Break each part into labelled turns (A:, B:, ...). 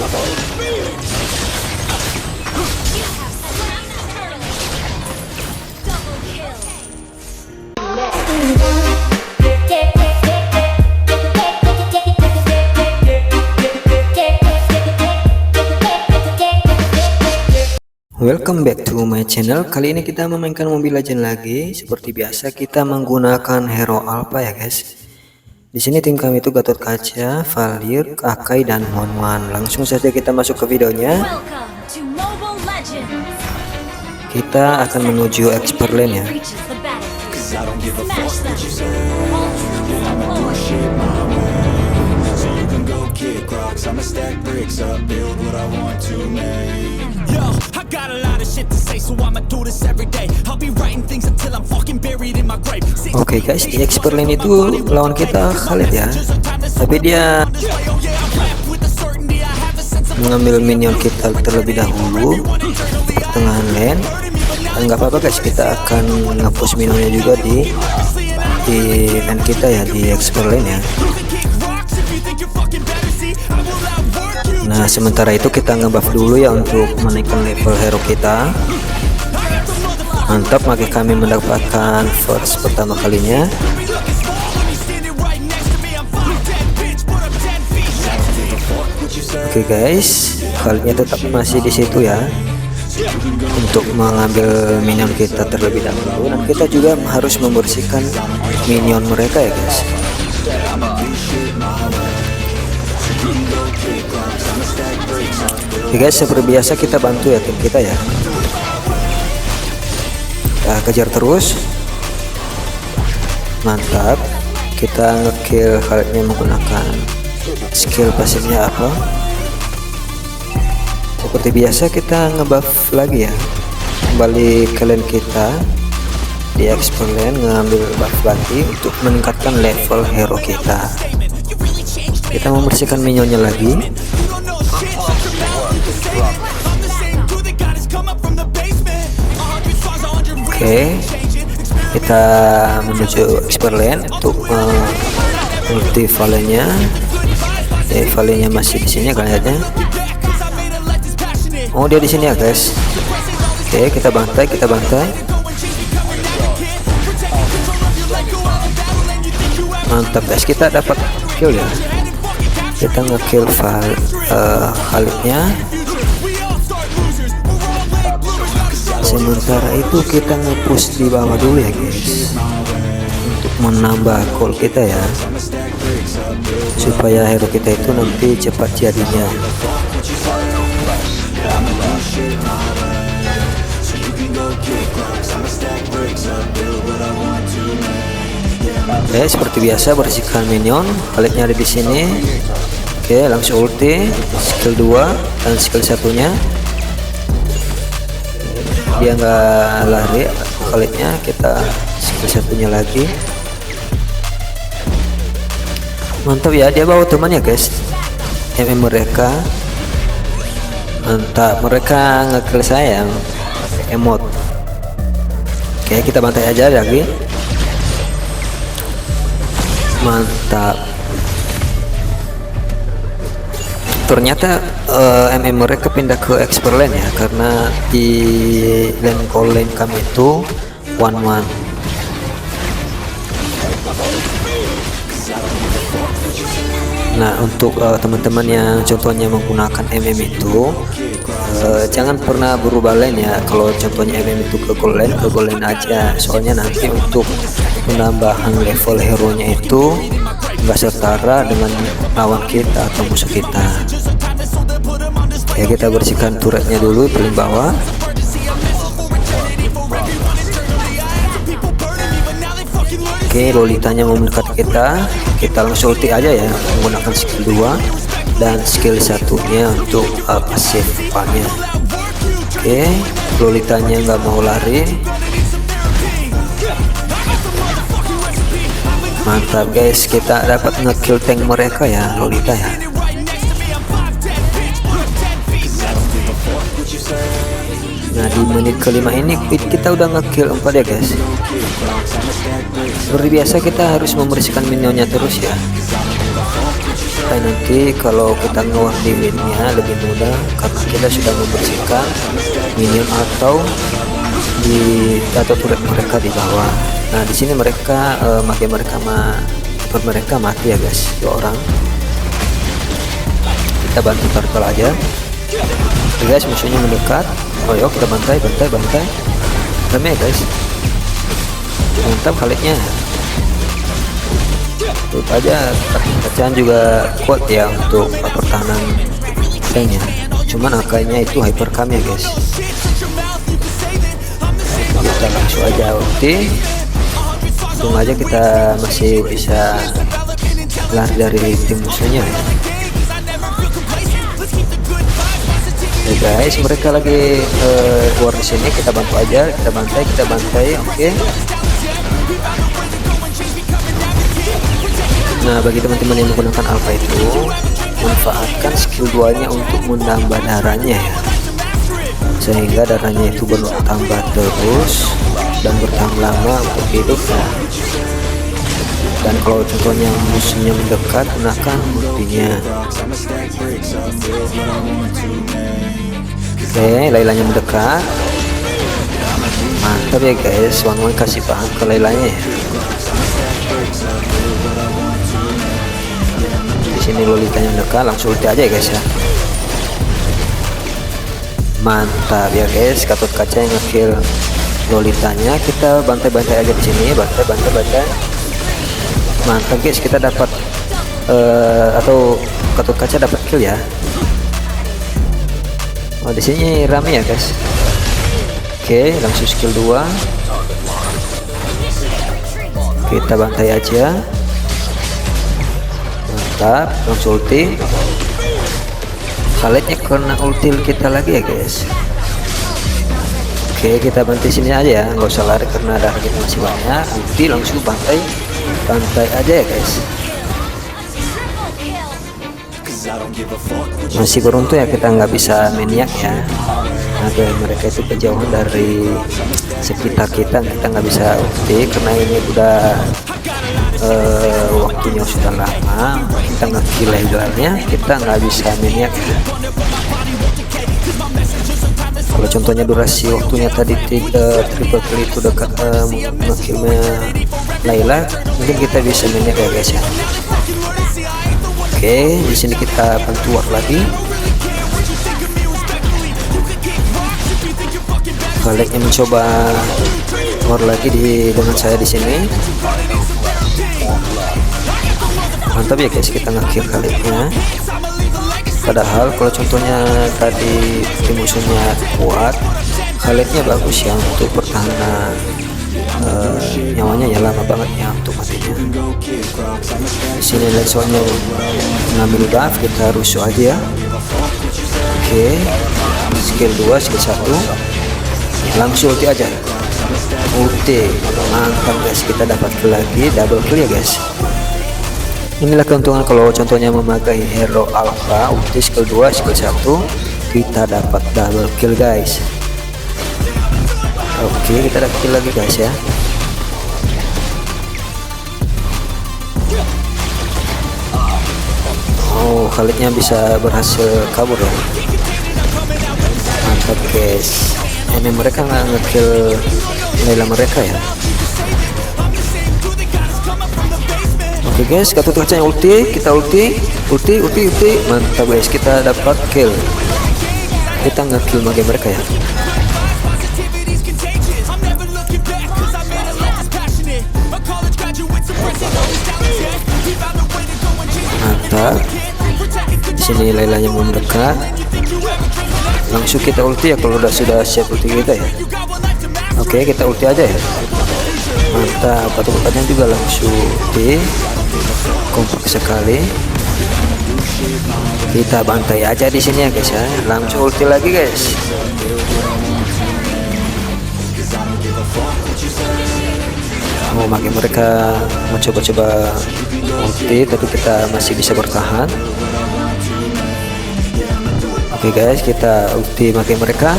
A: Welcome back to my channel. Kali ini kita memainkan Mobile Legends lagi. Seperti biasa kita menggunakan hero alpha ya guys. Di sini tim kami itu Gatot Kaca, Valir, Akai dan Monwan. Langsung saja kita masuk ke videonya. Kita akan menuju expert lane ya. Oke guys, di expert lane itu lawan kita Khalid ya, tapi dia mengambil minion kita terlebih dahulu di pertengahan lane. Nggak apa-apa guys, kita akan nge-push minionnya juga di lane kita ya, di expert lane ya. Nah sementara itu kita nge-buff dulu ya untuk menaikkan level hero kita. Mantap, maka kami mendapatkan first pertama kalinya. Oke guys, kalinya tetap masih di situ ya untuk mengambil minion kita terlebih dahulu, dan kita juga harus membersihkan minion mereka ya guys. Oke guys, seperti biasa kita bantu ya tim kita ya. Kita kejar terus. Mantap, kita ngekill Khalidnya menggunakan skill pasifnya apa. Seperti biasa kita ngebuff lagi ya, kembali ke lane kita di expert lane, ngambil buff lagi untuk meningkatkan level hero kita. Kita membersihkan minionnya lagi. Oke, kita menuju expert lane untuk ulti Valen-nya. Valen-nya masih di sini kayaknya. Oh, dia di sini ya guys. Oke, kita bantai, Mantap guys, kita dapat kill ya. Kita nge-kill Khalidnya. Sementara itu kita nge-push di bawah dulu ya guys, untuk menambah gold kita ya, supaya hero kita itu nanti cepat jadinya. Oke, seperti biasa bersihkan minion. Khalidnya ada di sini. Oke, langsung ulti skill 2 dan skill satunya. Dia nggak lari Khalidnya, kita skill satunya lagi. Mantap ya, dia bawa teman ya guys. Mereka mantap, mereka nge-kill saya pakai emot. Oke, kita bantai aja lagi. Mantap, ternyata mereka pindah ke expert lane ya, karena di lane call lane kami itu 1-1. Nah untuk teman-teman yang contohnya menggunakan itu jangan pernah berubah lane ya. Kalau contohnya itu ke gold lane aja, soalnya nanti untuk penambahan level hero nya itu enggak setara dengan lawan kita atau musuh kita ya. Kita bersihkan turretnya dulu paling bawah. Oke, Lolitanya mau mendekat kita langsung ulti aja ya, menggunakan skill 2 dan skill satunya untuk pasif depannya. Oke, Lolitanya nggak mau lari. Mantap guys, kita dapat nge-kill tank mereka ya, Lolita ya. Nah di menit kelima ini kita udah nge-kill 4 ya guys. Seperti biasa kita harus membersihkan minionnya terus ya. supaya nanti kalau kita nge-work di mid-nya lebih mudah karena kita sudah membersihkan minion atau turret mereka di bawah. Nah di sini mereka mereka mati ya guys, 2 orang. Kita bantu turtle aja. Oke guys, musuhnya mendekat. Oh yuk kita bantai. Rame ya guys, mantap Khalidnya. Tuh aja bacaan juga kuat ya untuk pertahanan tanknya. Cuman akainya itu hyper cam ya guys. Kita langsung aja ulti. Untung aja kita masih bisa lari dari tim musuhnya ya. Oke guys, mereka lagi keluar di sini, kita bantu aja, kita bantai. Oke. Nah bagi teman-teman yang menggunakan alpha itu, manfaatkan skill 2 nya untuk menambah darahnya ya, sehingga darahnya itu bertambah terus dan bertahan lama untuk hidup ya. Dan kalau contohnya musuhnya mendekat, gunakan ultinya. Oke, Lailanya mendekat, mantap ya guys. Wan kasih paham ke Lailanya ya. Di sini Lolitanya mendekat, langsung ulti aja ya guys ya. Mantap ya guys, Gatot Kaca yang ngekill Lolitanya. Kita bantai aja di sini, bantai. Mantap guys, kita dapat atau Gatot Kaca dapat kill ya. Oh di sini rame ya guys. Oke, langsung skill 2. Kita bantai aja. Mantap, langsung ulti. Khalidnya kena ulti kita lagi ya guys. Oke, kita bantai sini aja ya, nggak usah lari karena darah kita masih banyak. Ulti langsung bantai aja ya guys. Masih beruntung ya kita nggak bisa maniak ya. Agar mereka itu kejauhan dari sekitar kita nggak bisa ulti karena ini udah waktunya sudah lama. Kita nge-kill levelnya, kita nggak bisa maniak ya. Kalau contohnya durasi waktunya tadi triple kill itu dekat nge-killnya Layla, mungkin kita bisa maniak ya guys ya. Oke, di sini kita bantu war lagi. Khalidnya mencoba war lagi dengan saya di sini. Mantap ya guys, kita nge-kill Khalidnya. Padahal kalau contohnya tadi tim musuhnya kuat, Khalidnya bagus ya untuk pertahanan nyawanya ya, lama banget ya untuk matinya. Di sini Lexonnya mengambil buff, kita rusuh aja ya. Oke, skill 2, skill 1, langsung ulti aja. Ulti, mantap guys, kita dapat kill lagi, double kill ya guys. Inilah keuntungan kalau contohnya memakai hero alpha, ulti skill 2, skill 1, kita dapat double kill guys. Oke, kita dapat kill lagi guys ya. Oh, Khalidnya bisa berhasil kabur ya. Mantap guys. Ini mereka nggak nge-kill Layla mereka ya. Oke guys, Gatot Kaca yang ulti, kita ulti. Mantap guys, kita dapat kill. Kita nge-kill mage mereka ya. Mantap. Di sini Lailanya mau mendekat. Langsung kita ulti ya kalau sudah siap ulti kita ya. Oke, kita ulti aja ya. Mantap, Gatot-Kacanya juga langsung ulti. Kompak sekali. Kita bantai aja di sini ya guys ya. Langsung ulti lagi guys. Oh, mage mereka mencoba-coba ulti tapi kita masih bisa bertahan. Oke guys, kita ulti mage mereka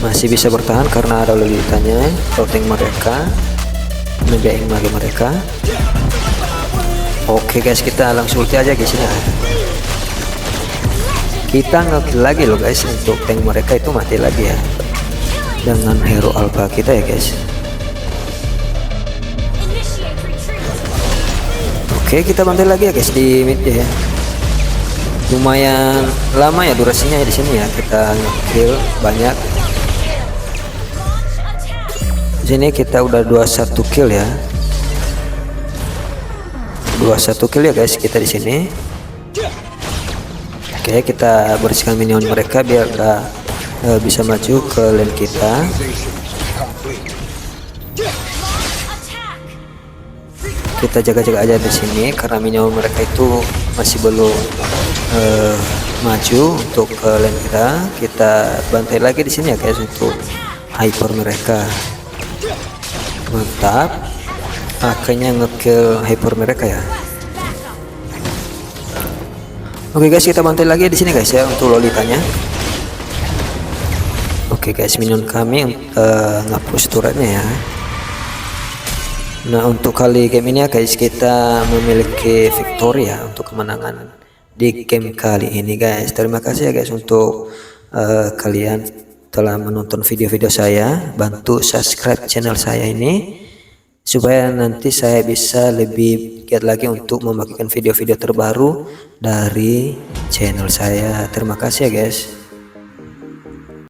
A: masih bisa bertahan karena ada Lolitanya, proteng mereka, ngegain mage mereka. Oke guys, kita langsung ulti aja guys ya. Kita ngekill lagi loh guys, untuk tank mereka itu mati lagi ya dengan hero alpha kita ya guys. Oke, kita bantai lagi ya guys di mid ya. Lumayan lama ya durasinya ya di sini ya, kita ngekill banyak. Di sini kita udah 21 kill ya. 21 kill ya guys kita di sini. Oke, kita bersihkan minion mereka biar bisa maju ke lane kita. Kita jaga-jaga aja di sini karena minion mereka itu masih belum maju untuk ke lane kita. Kita bantai lagi di sini ya guys untuk hyper mereka. Mantap, akhirnya ngekill hyper mereka ya. Oke guys, kita bantai lagi di sini guys ya untuk lolitanya. Oke guys, minion kami nge-push turretnya ya. Nah, untuk kali game ini ya guys, kita memiliki victory ya untuk kemenangan di game kali ini guys. Terima kasih ya guys untuk kalian telah menonton video-video saya. Bantu subscribe channel saya ini supaya nanti saya bisa lebih giat lagi untuk membagikan video-video terbaru dari channel saya. Terima kasih ya guys.